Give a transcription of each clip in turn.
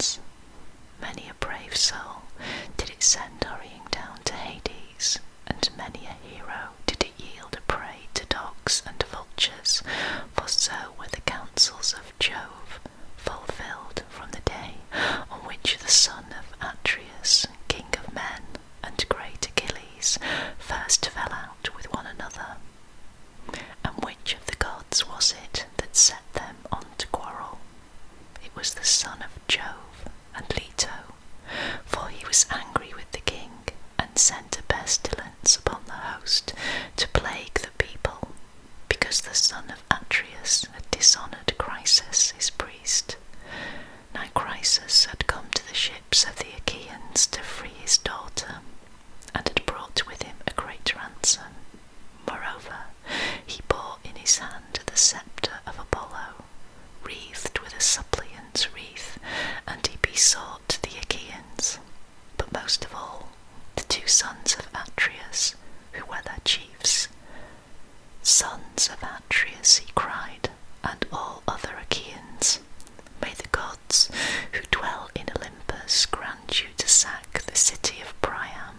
gods. Many a brave soul did it send hurrying down to Hades, and many a hero did it yield a prey to dogs and vultures, for so were the counsels of Jove fulfilled from the day on which the son of Atreus, king of men, and great Achilles first fell out with one another. And which of the gods was it that set them on to quarrel? It was the son of Jove and Leto, for he was angry with the king, and sent a pestilence upon the host to plague the people, because the son of Atreus had dishonoured Chryses his priest. Now Chryses had come to the ships of the Achaeans to free his daughter, and had brought with him a great ransom. Moreover, he bore in his hand the sceptre of Apollo, wreathed with a suppliant's wreath, and he besought the Achaeans, but most of all the two sons of Atreus, who were their chiefs. Sons of Atreus, he cried, and all other Achaeans, may the gods who dwell in Olympus grant you to sack the city of Priam,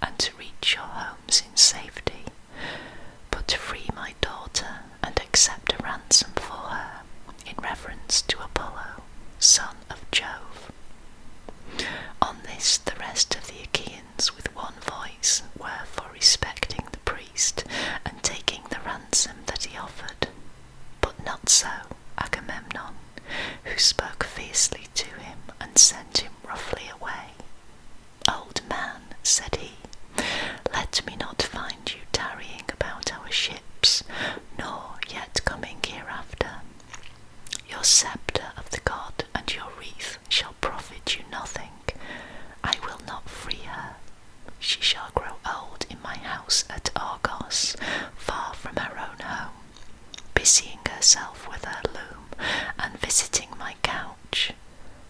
and to reach your homes in safety, but to free my daughter and accept a ransom for her, in reverence to Apollo, son of Jove. On this the rest of the Achaeans with one voice were for respecting the priest and taking the ransom that he offered, but not so Agamemnon, who spoke fiercely to him and sent him roughly away. Old man, said he, let me not find you tarrying about our ships, nor yet coming hereafter. Your sceptre of the god and your wreath shall profit you nothing. I will not free her. She shall grow old in my house at Argos, far from her own home, busying herself with her loom and visiting my couch.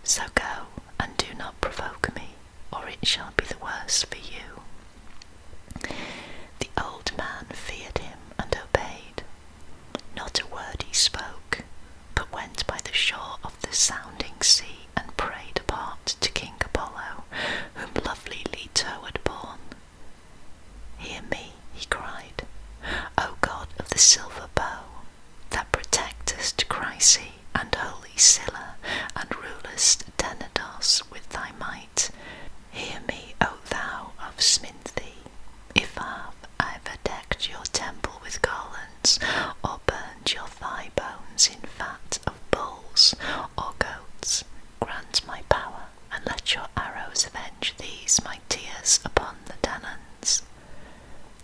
So go, and do not provoke me, or it shall be the worse for you. The old man feared him and obeyed. Not a word he spoke, but went by the shore of the sounding sea and prayed apart to King Apollo, whom lovely Leto had borne. Hear me, he cried, O god of the silver bow, that protectest Chryse and holy Scylla, and rulest Tenedos with thy might. Hear me, O thou of Sminthi, if have I ever decked your temple with garlands, or burned your thigh bones in fat of bulls or goats, grant my power, and let your arrows avenge these my tears upon the Danaans.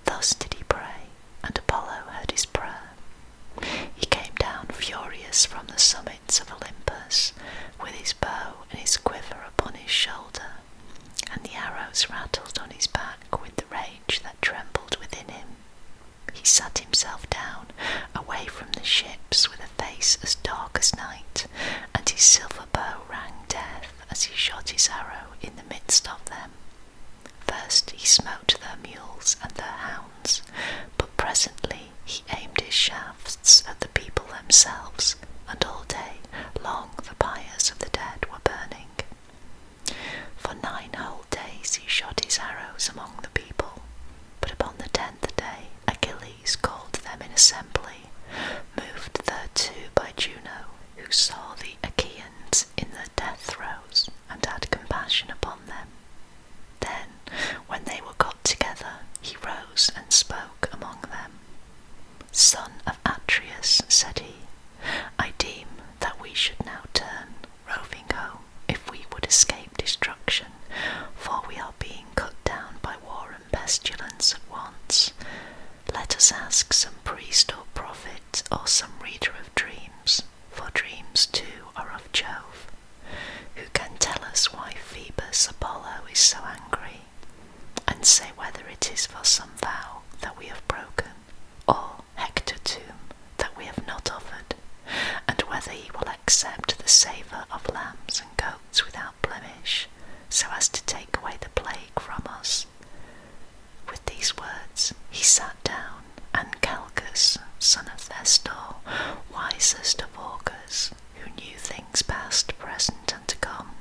Thus did he pray, and Apollo heard his prayer. He came down furious from the summits of Olympus, with his bow and his quiver upon his shoulder, and the arrows rattled on his back with the rage that trembled within him. He sat himself down away from the ships with a face as dark as night, and his silver bow rang death as he shot his arrow in the midst of them. First he smote their mules and their hounds, but presently he aimed his shafts at the people themselves, and all day long the pyres of the dead were burning. For 9 whole days he shot his arrows among the people, but upon the 10th day Achilles called them in assembly, moved thereto by Juno, who saw the Achaeans in their death throes, and had compassion upon them. Then, when they were got together, he rose and spoke among them. Son of Atreus, said he, I deem that we should now turn, roving home, if we would escape destruction, for we are being cut down by war and pestilence at once. Let us ask some priest or prophet, or some reader of dreams, for dreams too are of Jove, who can tell us why Phoebus Apollo is so angry, and say whether it is for some vow that we have broken, or Hector tomb that we have not offered, and whether he will accept the savour of lambs and goats without blemish, so as to take away the plague from us. With these words he sat down, and Calchas, son of Nestor, wisest of augurs, who knew things past, present, and to come,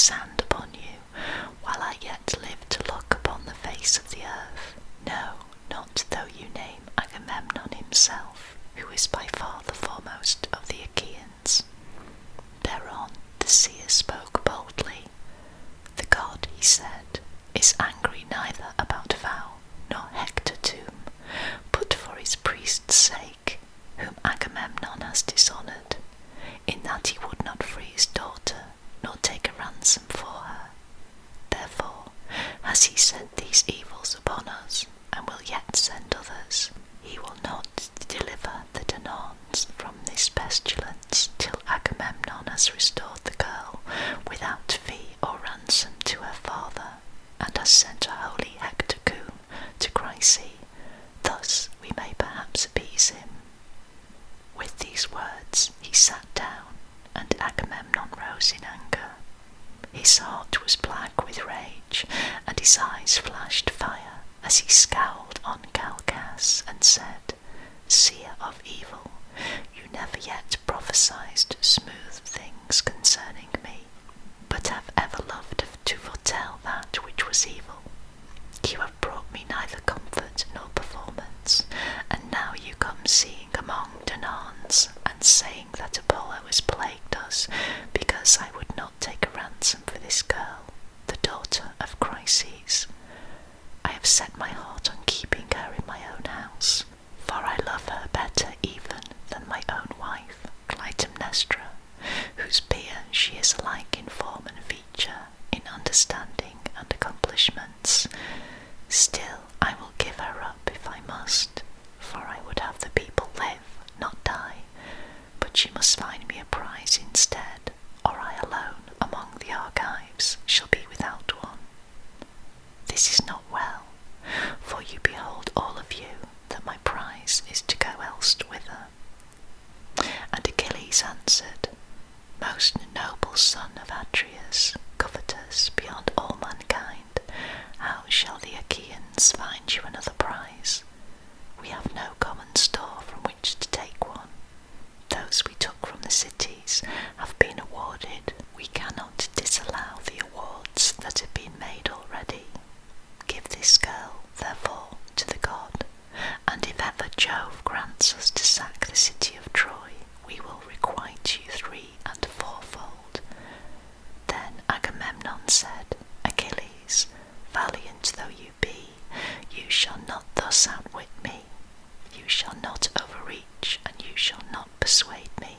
his hand upon you, while I yet live to look upon the face of the earth. No, not though you name Agamemnon himself, who is by far the foremost of the Achaeans. Thereon the seer spoke boldly. The god, he said, is angry neither about vow nor Hector tomb, but for his priest's sake, whom Agamemnon has dishonoured, in that he would not free his daughter, nor take a ransom for her. Therefore has he sent these evils upon us, and will yet send others. He will not deliver the Danaans from this pestilence till Agamemnon has restored the girl without fee or ransom to her father, and has sent a holy hecatombs to Chryse. Thus we may perhaps appease him. With these words he sat down, and Agamemnon rose in anger. His heart was black with rage, and his eyes flashed fire, as he scowled on Calchas and said, Seer of evil, you never yet prophesied smooth things concerning me, but have ever loved to foretell that which was evil. You have brought me neither comfort nor performance, and now you come seeing among Danaans, and saying that Apollo has plagued us, because I would not take a ransom for this girl, the daughter of Chryses. I have set my heart on keeping her in my own house, for I love her better even than my own wife, Clytemnestra, whose peer she is alike in form and feature, in understanding and accomplishments. Still I will give her up if I must, for I would have the people live, not die, but she must find me a prize instead, or I alone among the Argives shall be without one. This is not well, for you behold all of you that my prize is to go elsewhither. And Achilles answered, Most noble son of Atreus, covetous beyond all mankind, how shall the Achaeans find you another prize? We have no common store from which to take one. Those we took from the cities have been awarded. We cannot disallow the awards that have been made already. Give this girl, therefore, to the god, and if ever Jove grants us to sack the city of Troy, we will requite you 3 and 4-fold. Then Agamemnon said, Achilles, valiant though you be, you shall not thus outwit me. You shall not overreach, and you shall not persuade me.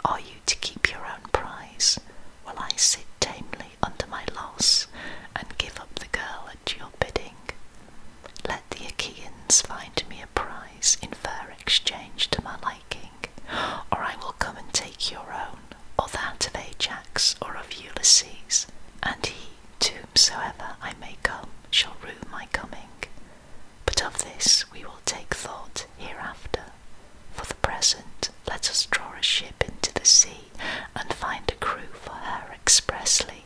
Are you to keep your own prize, while I sit tamely under my loss, and give up the girl at your bidding? Let the Achaeans find me a prize in fair exchange to my liking, or I will come and take your own, or that of Ajax or of Ulysses, and he, to whomsoever I may come, shall rue my coming. But of this we will take thought hereafter. For the present, let us draw a ship into the sea, and find a crew for her expressly.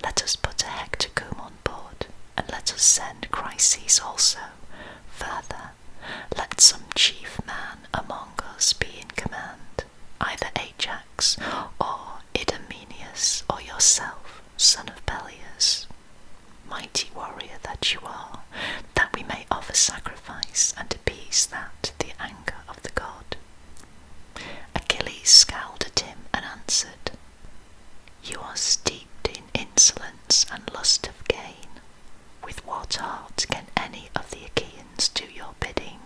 Let us put a hecatombs on board, and let us send Chryses also. Further, let some chief man among us be in command, either Ajax, or Idomeneus, or yourself, son of Peleus. Mighty warrior that you are, that we may offer sacrifice and appease the anger of the god. Achilles scowled at him and answered, You are steeped in insolence and lust of gain. With what heart can any of the Achaeans do your bidding,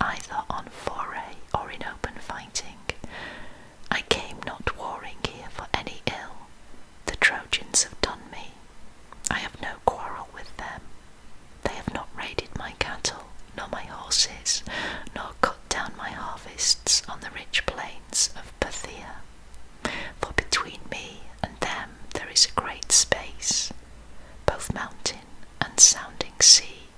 either on foray or in open fighting? I came not warring here for any ill. The Trojans have done me. I have no quarrel with them. They have not raided my cattle, nor my horses, nor cut down my harvests on the rich plains of Phthia. For between me and them there is a great space, both mountain and sounding sea.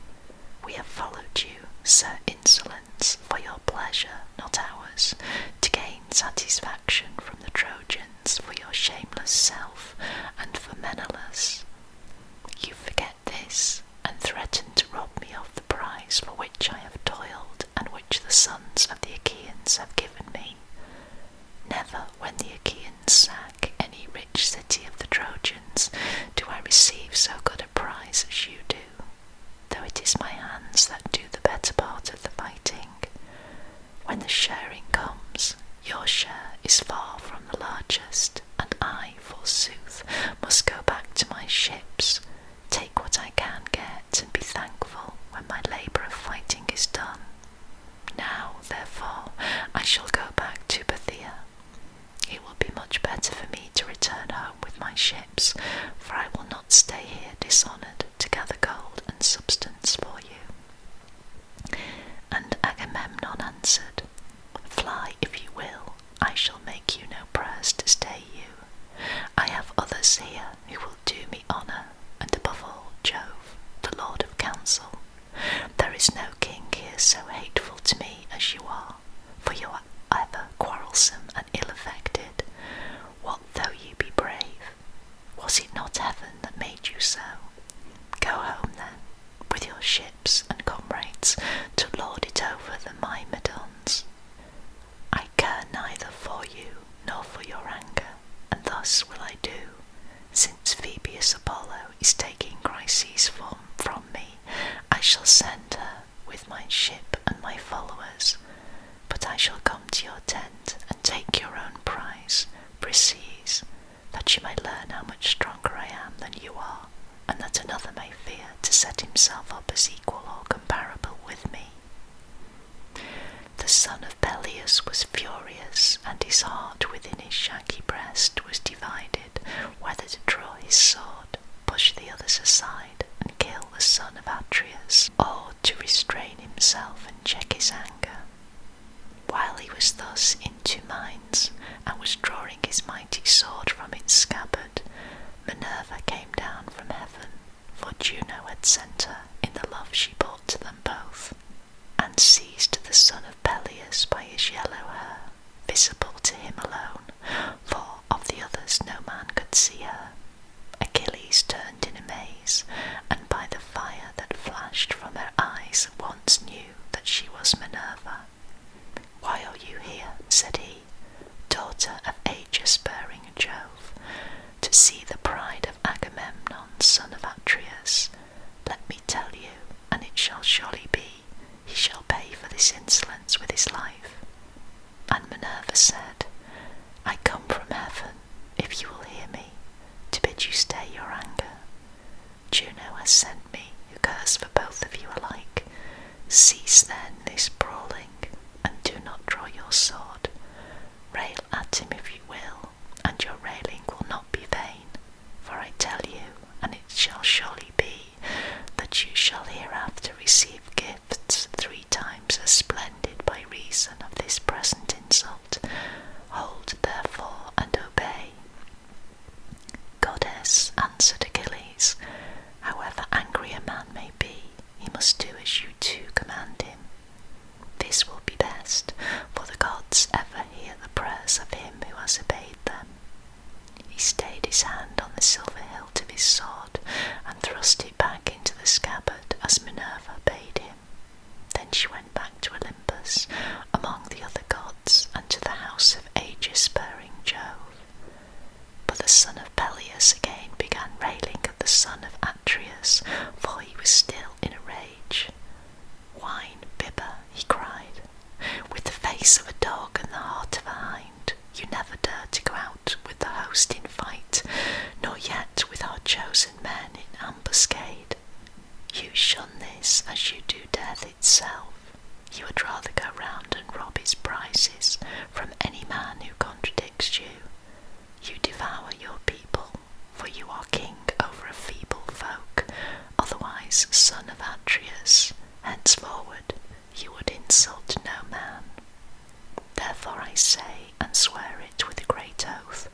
We have followed you, Sir Insolence, for your pleasure, not ours, to gain satisfaction from the Trojans for your shameless self and for Menelaus. You forget this, and threaten to rob me of the prize for which I have toiled, and which the sons of the Achaeans have given me. Never, when the Achaeans sack any rich city of the Trojans, ships. Take what I can get, and be thankful when my labour of fighting is done. Now, therefore, I shall go back to Phthia. It will be much better for me to return home with my ships, for I will not stay here dishonoured to gather gold and substance for you. And Agamemnon answered, Fly if you will, I shall make you no prayers to stay you. I have others here who will do me honour, and above all Jove, the Lord of counsel. There is no king here so hateful to me as you are, for you are ever quarrelsome and ill-affected. What though you be brave? Was it not heaven that made you so? Go home then, with your ships and comrades, to lord it over the Myrmidons. I care neither for you nor for your anger, and thus will I do, since Phoebus Apollo is taking Chryses from me. I shall send her with my ship and my followers, but I shall come to your tent and take your own prize, Briseis, that you may learn how much stronger I am than you are, and that another may fear to set himself up as equal or comparable with me. The son of Peleus was furious, and his heart within his shaggy breast was divided, whether to draw his sword, push the others aside, and kill the son of Atreus, or to restrain himself and check his anger. While he was thus in two minds, and was drawing his mighty sword from its scabbard, Minerva came down from heaven, for Juno had sent her in the love she bore to them both, and seized the son of Peleus by his yellow hair, visible to him alone, for of the others no man could see her. Achilles turned in amaze, and by the fire that flashed from her eyes at once knew that she was Minerva. Why are you here, said he, daughter of aegis-bearing Jove, to see the pride of Agamemnon, son of Atreus? Let me tell you, and it shall surely be, he shall pay for this insolence with his life. And Minerva said, I come from heaven, if you will hear me, to bid you stay your anger. Juno has sent me, who cares for both of you alike. Cease then this brawling, and do not draw your sword. Rail at him if you will, and your railing will not be vain, for I tell you, and it shall surely be, that you shall hereafter receive gifts 3 times as splendid by reason of this present insult. Hold therefore and obey. Goddess, answered Achilles, however angry a man may be, he must do as you two command him. This will be best, for the gods ever hear the prayers of him who has obeyed them. He stayed his hand on the silver hilt of his sword, and thrust it back into the scabbard as Minerva bade him. Then she went back to Olympus, among the other gods, and to the house of aegis-bearing Jove. But the son of Peleus again began railing at the son of Atreus, for he was still in a rage. Wine, bibber, he cried, with the face of a dog and the heart of a hind. You never dare to go out with the host in fight, nor yet with our chosen men in ambuscade. You shun this as you do death itself. You would rather go round and rob his prizes from any man who contradicts you. You devour your people, for you are king over a feeble folk, otherwise son of Atreus. Henceforward you would insult no man. Therefore I say, and swear it with a great oath,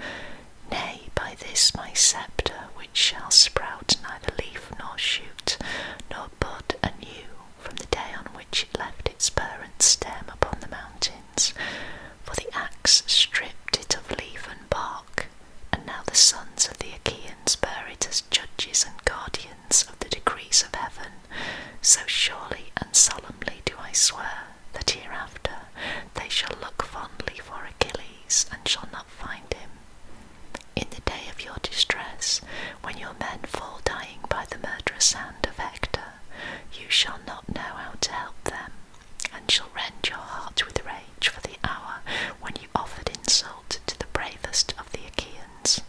nay, by this my sceptre, which shall sprout neither leaf nor shoot, nor bud anew, from the day on which it left its parent stem upon the mountains, for the axe stripped it of leaf and bark, and now the sons of the Achaeans bear it as judges and guardians of the decrees of heaven. So surely and solemnly do I swear that hereafter they shall look fondly for Achilles, and shall not find him. In the day of your distress, when your men fall dying by the murderous hand of Hector, you shall not know how to help them, and shall rend your heart with rage for the hour when you offered insult to the bravest of the Achaeans.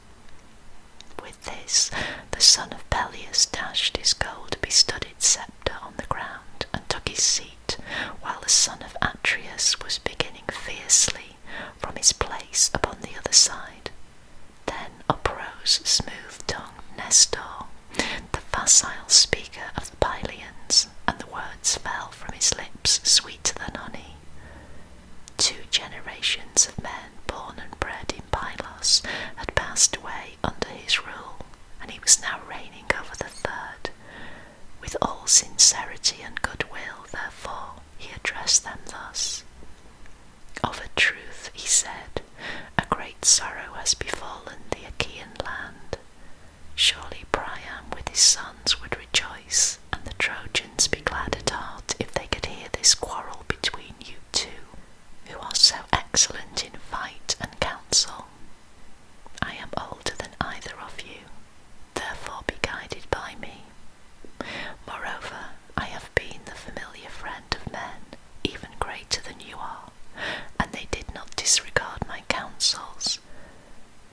With this, the son of Peleus dashed his gold-bestudded sceptre on the ground and took his seat, while the son of Atreus was beginning fiercely from his place upon the other side. Then uprose smooth-tongued Nestor, the facile speaker of the Pylians, and the words fell from his lips sweeter than honey. 2 generations of men born and bred in Pylos had passed away under his rule, and he was now reigning over the third. With all sincerity and goodwill, therefore, he addressed them thus. Of a truth, he said, a great sorrow has befallen the Achaean land. Surely Priam with his sons would rejoice, and the Trojans be glad at heart if they could hear this quarrel between you two, who are so excellent in fight and counsel. I am older than either of you, therefore be guided by me. Moreover, I have been the familiar friend of men, even greater than you are, and they did not disregard my counsels.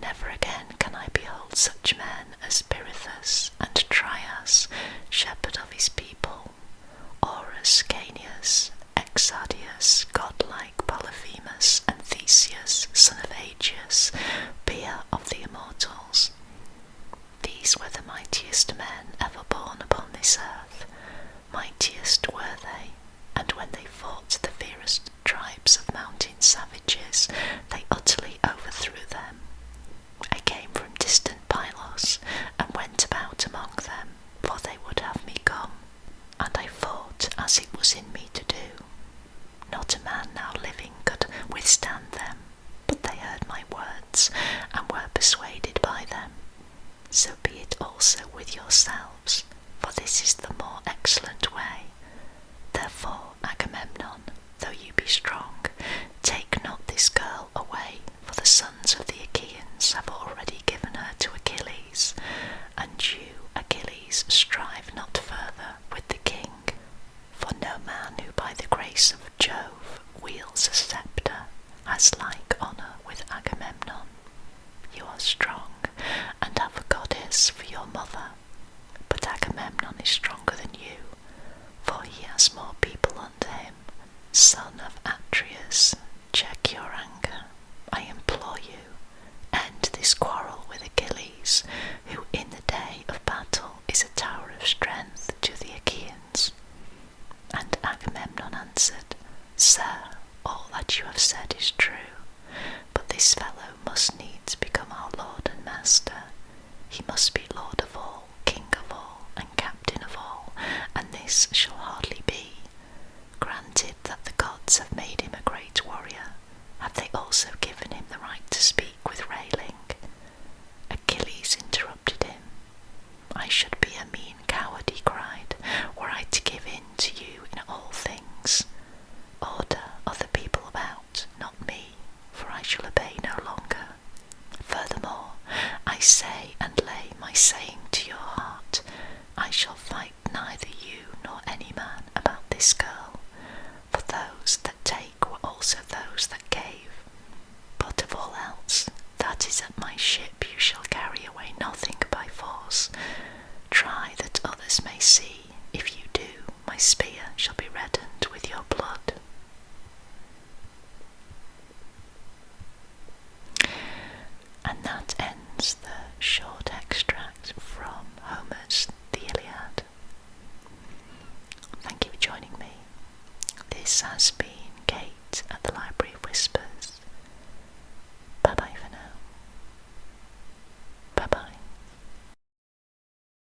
Never again can I behold such men as Pirithous and Trias, shepherd of his people, Orus, Caeneus, Exadius, godlike Polyphemus, and Theseus, son of Aegeus, peer of the immortals. These were the mightiest men ever born upon this earth. Mightiest were they, and when they fought the fiercest tribes of mountain savages, they utterly overthrew them. I came from distant Pylos, and went about among them, for they would have me come, and I fought as it was in me to do. Not a man now living could withstand them, but they heard my words, and were persuaded by them. So be it also with yourselves, for this is the more excellent way. Therefore, Agamemnon, though you be strong, take not this girl away, for the sons of the Achaeans have already given her to Achilles, and you, Achilles, strive not further with the king. For no man who by the grace of Jove wields a sceptre has like honour with Agamemnon. You are strong, and have a goddess for your mother, but Agamemnon is stronger than you, for he has more people under him. Son of Atreus, check your anger, I implore you. End this quarrel with Achilles, who in the day of battle is a tower of strength to the Achaeans. And Agamemnon answered, Sir, all that you have said is true, but this fellow must needs become our lord and master. He must be lord of all, king of all, and captain of all, and this shall hardly be. Granted that the gods have made him a great warrior, have they also given him the right to speak with railing? Achilles interrupted him. I should be a mean coward, he cried, were I to give in to you in all things. Order other people about, not me, for I shall obey no longer. Furthermore, I say and lay my saying to your heart, I shall fight neither you nor any man about this girl, for those that take were also those that gave. But of all else that is at my ship you shall carry away nothing by force. Try that others may see. If you do, my spear shall be reddened with your blood. And that ends the short extract from Homer's The Iliad. Thank you for joining me. This has been